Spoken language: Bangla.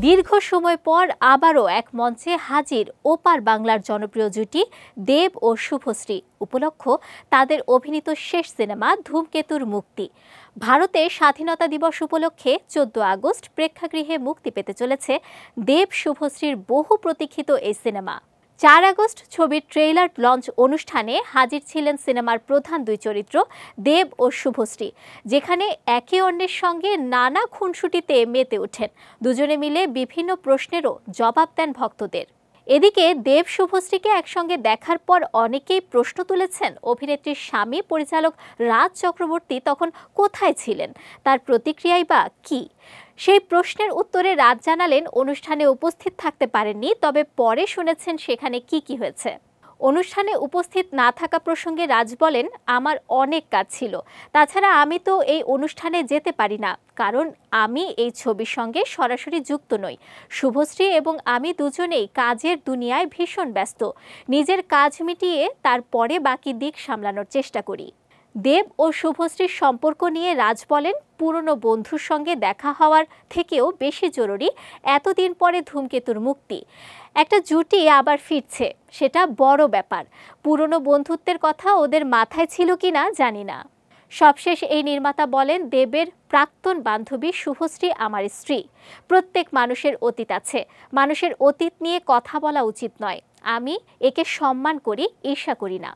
দীর্ঘ সময় পর আবারও এক মঞ্চে হাজির ওপার বাংলার জনপ্রিয় জুটি দেব ও শুভশ্রী। উপলক্ষ তাদের অভিনীত শেষ সিনেমা ধূমকেতুর মুক্তি। ভারতে স্বাধীনতা দিবস উপলক্ষে 14 আগস্ট প্রেক্ষাগৃহে মুক্তি পেতে চলেছে দেব শুভশ্রীর বহু প্রতীক্ষিত এই সিনেমা। 4 আগস্ট ছবির ট্রেইলার লঞ্চ অনুষ্ঠানে হাজির ছিলেন সিনেমার প্রধান দুই চরিত্র দেব ও শুভশ্রী, যেখানে একে অন্যের সঙ্গে নানা খুনসুটিতে মেতে ওঠেন। দুজনে মিলে বিভিন্ন প্রশ্নেরও জবাব দেন ভক্তদের। এদিকে দেব শুভশ্রীকে একসঙ্গে দেখার পর অনেকেই প্রশ্ন তুলেছেন, অভিনেত্রীর স্বামী পরিচালক রাজ চক্রবর্তী তখন কোথায় ছিলেন, তার প্রতিক্রিয়াই বা কী? সেই প্রশ্নের উত্তরে রাজ জানালেন, অনুষ্ঠানে উপস্থিত থাকতে পারেননি, তবে পরে শুনেছেন সেখানে কি হয়েছে। অনুষ্ঠানে উপস্থিত না থাকা প্রসঙ্গে রাজ বলেন, আমার অনেক কাজ ছিল, তাছাড়া আমি তো এই অনুষ্ঠানে যেতে পারি না, কারণ আমি এই ছবির সঙ্গে সরাসরি যুক্ত নই। শুভশ্রী এবং আমি দুজনেই কাজের দুনিয়ায় ভীষণ ব্যস্ত, নিজের কাজ মিটিয়ে তারপরে বাকি দিক সামলানোর চেষ্টা করি। দেব ও শুভশ্রীর সম্পর্ক নিয়ে রাজ বলেন, পুরনো বন্ধুর সঙ্গে দেখা হওয়ার থেকেও বেশি জরুরি এতদিন পরে ধূমকেতুর মুক্তি। একটা জুটি আবার ফিরছে, সেটা বড় ব্যাপার। পুরনো বন্ধুত্বের কথা ওদের মাথায় ছিল কিনা জানি না। সবশেষ এই নির্মাতা বলেন, দেবের প্রাক্তন বান্ধবী শুভশ্রী আমার স্ত্রী। প্রত্যেক মানুষের অতীত আছে, মানুষের অতীত নিয়ে কথা বলা উচিত নয়। আমি একে সম্মান করি, ঈর্ষা করি না।